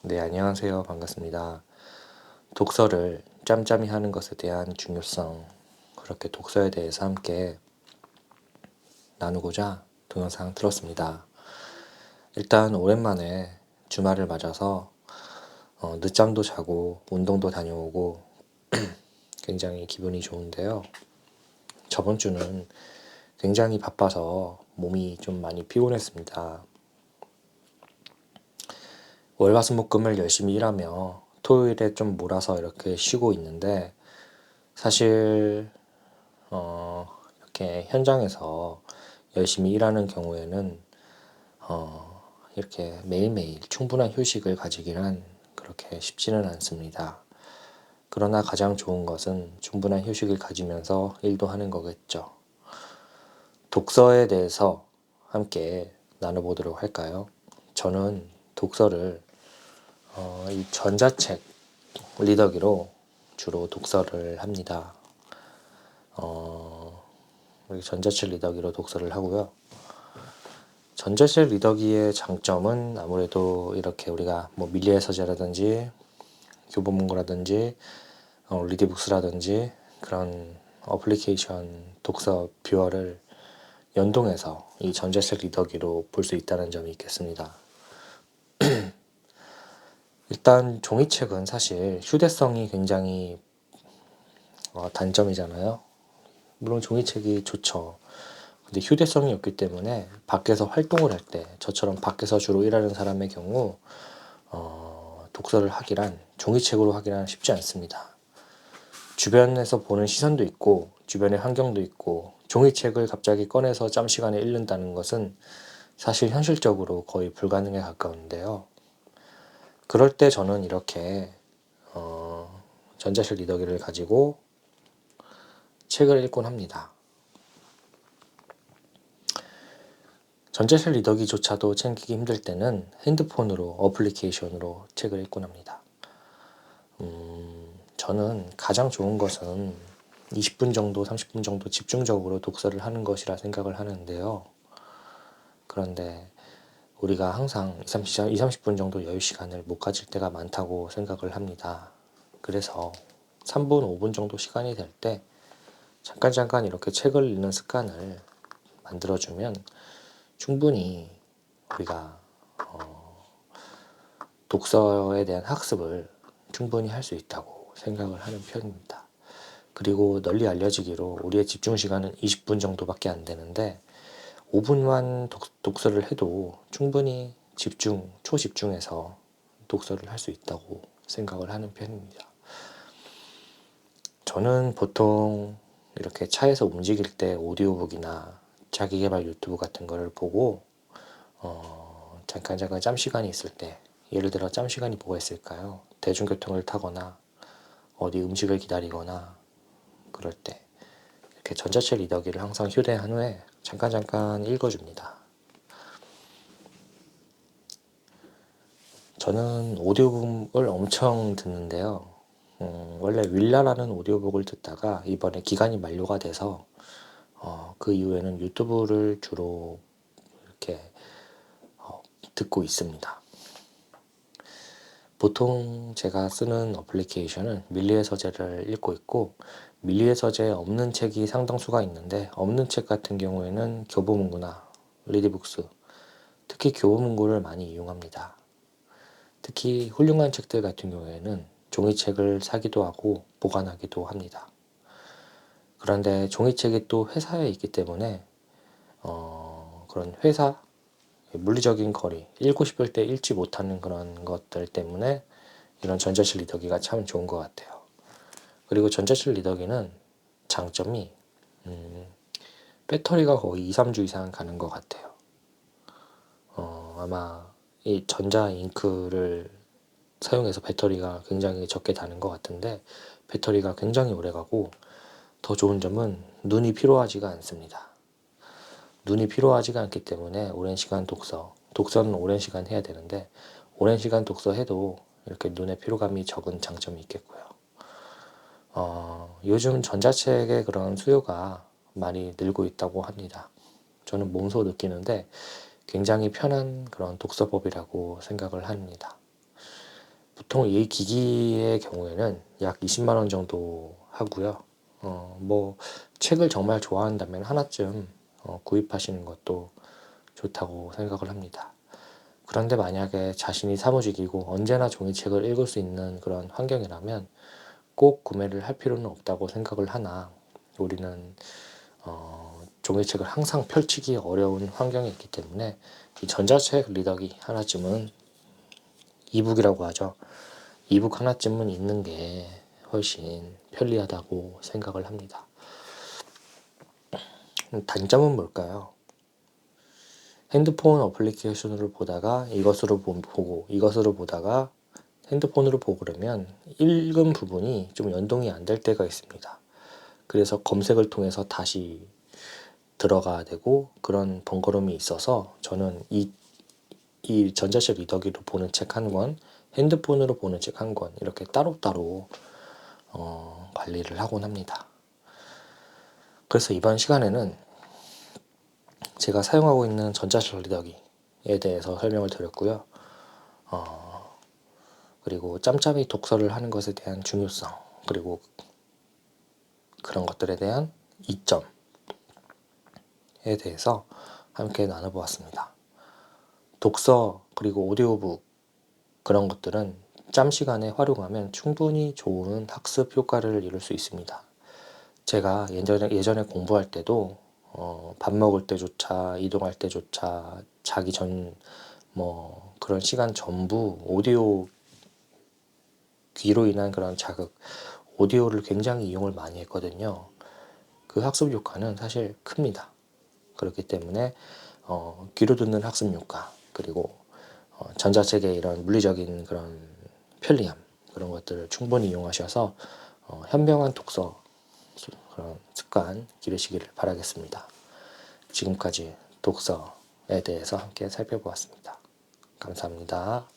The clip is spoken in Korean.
네, 안녕하세요. 반갑습니다. 독서를 짬짬이 하는 것에 대한 중요성, 그렇게 독서에 대해서 함께 나누고자 동영상 틀었습니다. 일단 오랜만에 주말을 맞아서 늦잠도 자고 운동도 다녀오고 굉장히 기분이 좋은데요. 저번 주는 굉장히 바빠서 몸이 좀 많이 피곤했습니다. 월화수목금을 열심히 일하며 토요일에 좀 몰아서 이렇게 쉬고 있는데 사실 이렇게 현장에서 열심히 일하는 경우에는 이렇게 매일매일 충분한 휴식을 가지기란 그렇게 쉽지는 않습니다. 그러나 가장 좋은 것은 충분한 휴식을 가지면서 일도 하는 거겠죠. 독서에 대해서 함께 나눠보도록 할까요? 저는 독서를 이 전자책 리더기로 주로 독서를 합니다. 전자책 리더기로 독서를 하고요. 전자책 리더기의 장점은 아무래도 이렇게 우리가 뭐 밀리의 서재라든지 교보문고라든지 리디북스라든지 그런 어플리케이션 독서 뷰어를 연동해서 이 전자책 리더기로 볼 수 있다는 점이 있겠습니다. 일단 종이책은 사실 휴대성이 굉장히 단점이잖아요. 물론 종이책이 좋죠. 근데 휴대성이 없기 때문에 밖에서 활동을 할 때 저처럼 밖에서 주로 일하는 사람의 경우 독서를 하기란 종이책으로 하기란 쉽지 않습니다. 주변에서 보는 시선도 있고 주변의 환경도 있고 종이책을 갑자기 꺼내서 짬 시간에 읽는다는 것은 사실 현실적으로 거의 불가능에 가까운데요. 그럴 때 저는 이렇게 전자책 리더기를 가지고 책을 읽곤 합니다. 전자책 리더기조차도 챙기기 힘들 때는 핸드폰으로 어플리케이션으로 책을 읽곤 합니다. 저는 가장 좋은 것은 20분 정도, 30분 정도 집중적으로 독서를 하는 것이라 생각을 하는데요. 그런데 우리가 항상 30분 정도 여유 시간을 못 가질 때가 많다고 생각을 합니다. 그래서 3분, 5분 정도 시간이 될 때 잠깐 이렇게 책을 읽는 습관을 만들어주면 충분히 우리가 독서에 대한 학습을 충분히 할 수 있다고 생각을 하는 편입니다. 그리고 널리 알려지기로 우리의 집중 시간은 20분 정도밖에 안 되는데 5분만 독서를 해도 충분히 초집중해서 독서를 할 수 있다고 생각을 하는 편입니다. 저는 보통 이렇게 차에서 움직일 때 오디오북이나 자기계발 유튜브 같은 거를 보고 잠깐 짬 시간이 있을 때 예를 들어 짬 시간이 뭐가 있을까요? 대중교통을 타거나 어디 음식을 기다리거나 그럴 때 이렇게 전자책 리더기를 항상 휴대한 후에 잠깐 읽어줍니다. 저는 오디오북을 엄청 듣는데요. 원래 윌라라는 오디오북을 듣다가 이번에 기간이 만료가 돼서 그 이후에는 유튜브를 주로 이렇게 듣고 있습니다. 보통 제가 쓰는 어플리케이션은 밀리의 서재를 읽고 있고 밀리의 서재에 없는 책이 상당수가 있는데 없는 책 같은 경우에는 교보문고나 리디북스, 특히 교보문고를 많이 이용합니다. 특히 훌륭한 책들 같은 경우에는 종이책을 사기도 하고 보관하기도 합니다. 그런데 종이책이 또 회사에 있기 때문에 그런 회사 물리적인 거리, 읽고 싶을 때 읽지 못하는 그런 것들 때문에 이런 전자책 리더기가 참 좋은 것 같아요. 그리고 전자책 리더기는 장점이 배터리가 거의 2, 3주 이상 가는 것 같아요. 아마 이 전자 잉크를 사용해서 배터리가 굉장히 적게 다는 것 같은데 배터리가 굉장히 오래 가고 더 좋은 점은 눈이 피로하지가 않습니다. 눈이 피로하지가 않기 때문에 오랜 시간 독서는 오랜 시간 해야 되는데 오랜 시간 독서해도 이렇게 눈의 피로감이 적은 장점이 있겠고요. 요즘 전자책의 그런 수요가 많이 늘고 있다고 합니다. 저는 몸소 느끼는데 굉장히 편한 그런 독서법이라고 생각을 합니다. 보통 이 기기의 경우에는 약 20만 원 정도 하고요. 뭐 책을 정말 좋아한다면 하나쯤 구입하시는 것도 좋다고 생각을 합니다. 그런데 만약에 자신이 사무직이고 언제나 종이책을 읽을 수 있는 그런 환경이라면 꼭 구매를 할 필요는 없다고 생각을 하나, 우리는 종이책을 항상 펼치기 어려운 환경에 있기 때문에 이 전자책 리더기 하나쯤은, 이북이라고 하죠. 이북 하나쯤은 있는 게 훨씬 편리하다고 생각을 합니다. 단점은 뭘까요? 핸드폰 어플리케이션으로 보다가 이것으로 보고 이것으로 보다가 핸드폰으로 보고 그러면 읽은 부분이 좀 연동이 안 될 때가 있습니다. 그래서 검색을 통해서 다시 들어가야 되고 그런 번거로움이 있어서 저는 이 전자책 리더기로 보는 책 한 권, 핸드폰으로 보는 책 한 권 이렇게 따로따로 관리를 하곤 합니다. 그래서 이번 시간에는 제가 사용하고 있는 전자책 리더기에 대해서 설명을 드렸고요. 그리고 짬짬이 독서를 하는 것에 대한 중요성, 그리고 그런 것들에 대한 이점에 대해서 함께 나눠보았습니다. 독서 그리고 오디오북 그런 것들은 짬 시간에 활용하면 충분히 좋은 학습 효과를 이룰 수 있습니다. 제가 예전에 공부할 때도 밥 먹을 때조차, 이동할 때조차, 자기 전 그런 시간 전부 오디오, 귀로 인한 그런 자극, 오디오를 굉장히 이용을 많이 했거든요. 그 학습 효과는 사실 큽니다. 그렇기 때문에 귀로 듣는 학습 효과, 그리고 전자책의 이런 물리적인 그런 편리함, 그런 것들을 충분히 이용하셔서 현명한 독서 그런 습관 기르시기를 바라겠습니다. 지금까지 독서에 대해서 함께 살펴보았습니다. 감사합니다.